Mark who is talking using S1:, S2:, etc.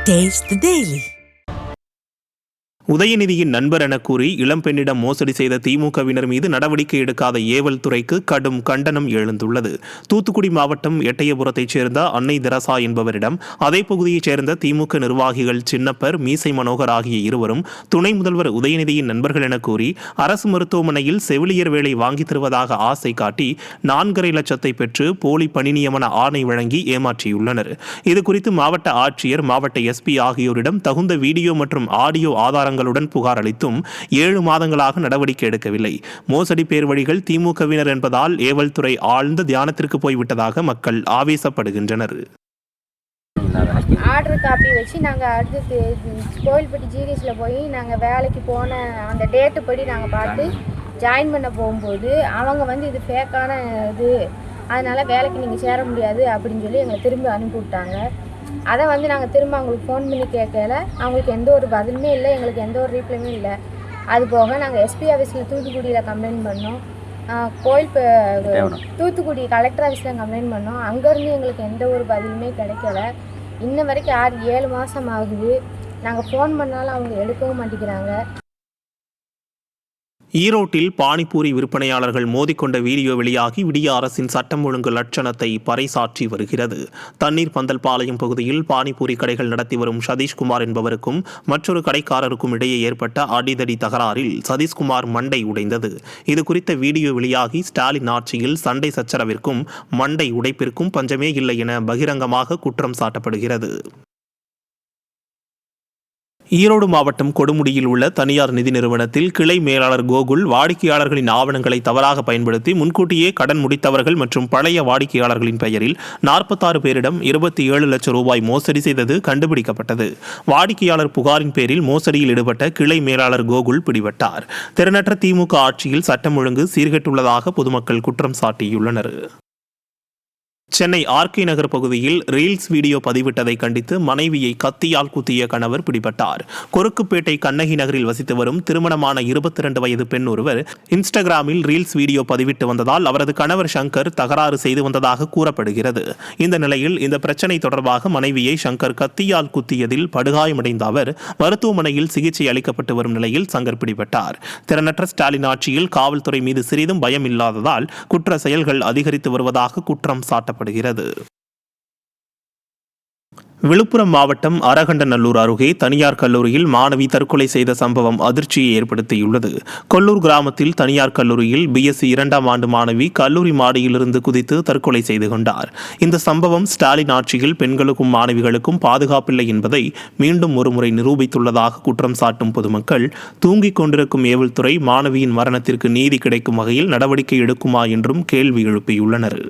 S1: Taste the Daily.
S2: உதயநிதியின் நண்பர் என கூறி இளம்பெண்ணிடம் மோசடி செய்த திமுகவினர் மீது நடவடிக்கை எடுக்காத ஏவல் துறைக்கு கடும் கண்டனம் எழுந்துள்ளது. தூத்துக்குடி மாவட்டம் எட்டயபுரத்தைச் சேர்ந்த அன்னை தெரசா என்பவரிடம் அதே பகுதியைச் சேர்ந்த திமுக நிர்வாகிகள் சின்னப்பர், மீசை மனோகர் ஆகிய இருவரும் துணை முதல்வர் உதயநிதியின் நண்பர்கள் என கூறி அரசு மருத்துவமனையில் செவிலியர் வேலை வாங்கித் தருவதாக ஆசை காட்டி 4.5 லட்சத்தை பெற்று போலி பணி நியமன ஆணை வழங்கி ஏமாற்றியுள்ளனர். இதுகுறித்து மாவட்ட ஆட்சியர், மாவட்ட எஸ்பி ஆகியோரிடம் தகுந்த வீடியோ மற்றும் ஆடியோ ஆதாரங்களுடன் புகார் அளித்தும் 7 மாதங்களாக நடவடிக்கை எடுக்கவில்லை. மோசடி பேர் வழிகள் திமுகவினர் என்பதால் ஏவல் துறை ஆழ்ந்த தியானத்திற்கு போய்விட்டதாக மக்கள் ஆவேசப்படுகின்றனர்.
S3: ஆர்டர் காப்பி வச்சு நாங்கள் அடுத்து கோவில்பட்டி ஜிஹெச்சில் போய் நாங்கள் வேலைக்கு போன அந்த டேட்டு படி நாங்கள் பார்த்து ஜாயின் பண்ண போகும்போது அவங்க இது ஃபேக்கான இது, அதனால் வேலைக்கு நீங்கள் சேர முடியாது அப்படின்னு சொல்லி எங்களை திரும்ப அனுப்பி விட்டாங்க. அதை நாங்கள் திரும்ப அவங்களுக்கு ஃபோன் பண்ணி கேட்கல, அவங்களுக்கு எந்த ஒரு பதிலுமே இல்லை, எங்களுக்கு எந்த ஒரு ரீப்ளையுமே இல்லை. அது போக நாங்கள் எஸ்பி ஆஃபீஸில் தூத்துக்குடியில் கம்ப்ளைண்ட் பண்ணோம், தூத்துக்குடி கலெக்டர் ஆஃபீஸில் கம்ப்ளைண்ட் பண்ணோம். அங்கேருந்து எங்களுக்கு எந்த ஒரு பதிலுமே கிடைக்கல. இன்ன வரைக்கும் 7 மாதம் ஆகுது. நாங்கள் ஃபோன் பண்ணாலும் அவங்க எடுக்கவும் மாட்டேங்கிறாங்க.
S2: ஈரோட்டில் பானிபூரி விற்பனையாளர்கள் மோதிக்கொண்ட வீடியோ வெளியாகி விடிய அரசின் சட்டம் ஒழுங்கு லட்சணத்தை பறைசாற்றி வருகிறது. தண்ணீர் பந்தல் பாளையம் பகுதியில் பானிபூரி கடைகள் நடத்தி வரும் சதீஷ்குமார் என்பவருக்கும் மற்றொரு கடைக்காரருக்கும் இடையே ஏற்பட்ட அடிதடி தகராறில் சதீஷ்குமார் மண்டை உடைந்தது. இதுகுறித்த வீடியோ வெளியாகி ஸ்டாலின் ஆட்சியில் சண்டை சச்சரவிற்கும் மண்டை உடைப்பிற்கும் பஞ்சமே இல்லை என பகிரங்கமாக குற்றம் சாட்டப்படுகிறது. ஈரோடு மாவட்டம் கொடுமுடியில் உள்ள தனியார் நிதி நிறுவனத்தில் கிளை மேலாளர் கோகுல் வாடிக்கையாளர்களின் ஆவணங்களை தவறாக பயன்படுத்தி முன்கூட்டியே கடன் முடித்தவர்கள் மற்றும் பழைய வாடிக்கையாளர்களின் பெயரில் 46 பேரிடம் 27 லட்சம் ரூபாய் மோசடி செய்தது கண்டுபிடிக்கப்பட்டது. வாடிக்கையாளர் புகாரின் பேரில் மோசடியில் ஈடுபட்ட கிளை மேலாளர் கோகுல் பிடிபட்டார். திறனற்ற திமுக ஆட்சியில் சட்டம் ஒழுங்கு சீர்கெட்டுள்ளதாக பொதுமக்கள் குற்றம் சாட்டியுள்ளனர். சென்னை ஆர்கே நகர் பகுதியில் ரீல்ஸ் வீடியோ பதிவிட்டதை கண்டித்து மனைவியை கத்தியால் குத்திய கணவர் பிடிபட்டார். கொருக்குப்பேட்டை கண்ணகி நகரில் வசித்து வரும் திருமணமான 22 வயது பெண் ஒருவர் இன்ஸ்டாகிராமில் ரீல்ஸ் வீடியோ பதிவிட்டு வந்ததால் அவரது கணவர் சங்கர் தகராறு செய்து வந்ததாக கூறப்படுகிறது. இந்த நிலையில் இந்த பிரச்சினை தொடர்பாக மனைவியை சங்கர் கத்தியால் குத்தியதில் படுகாயமடைந்த அவர் மருத்துவமனையில் சிகிச்சை அளிக்கப்பட்டு வரும் நிலையில் சங்கர் பிடிபட்டார். திறனற்ற ஸ்டாலின் ஆட்சியில் காவல்துறை மீது சிறிதும் பயம் இல்லாததால் குற்ற செயல்கள் அதிகரித்து வருவதாக குற்றம் சாட்டப்பட்டது. விழுப்புரம் மாவட்டம் அரகண்டநல்லூர் அருகே தனியார் கல்லூரியில் மாணவி தற்கொலை செய்த சம்பவம் அதிர்ச்சியை ஏற்படுத்தியுள்ளது. கொல்லூர் கிராமத்தில் தனியார் கல்லூரியில் BSc 2ஆம் ஆண்டு மாணவி கல்லூரி மாடியிலிருந்து குதித்து தற்கொலை செய்து கொண்டார். இந்த சம்பவம் ஸ்டாலின் ஆட்சியில் பெண்களுக்கும் மாணவிகளுக்கும் பாதுகாப்பில்லை என்பதை மீண்டும் ஒருமுறை நிரூபித்துள்ளதாக குற்றம் சாட்டும் பொதுமக்கள் தூங்கிக் கொண்டிருக்கும் ஏவல்துறை மாணவியின் மரணத்திற்கு நீதி கிடைக்கும் வகையில் நடவடிக்கை எடுக்குமா என்றும் கேள்வி எழுப்பியுள்ளனர்.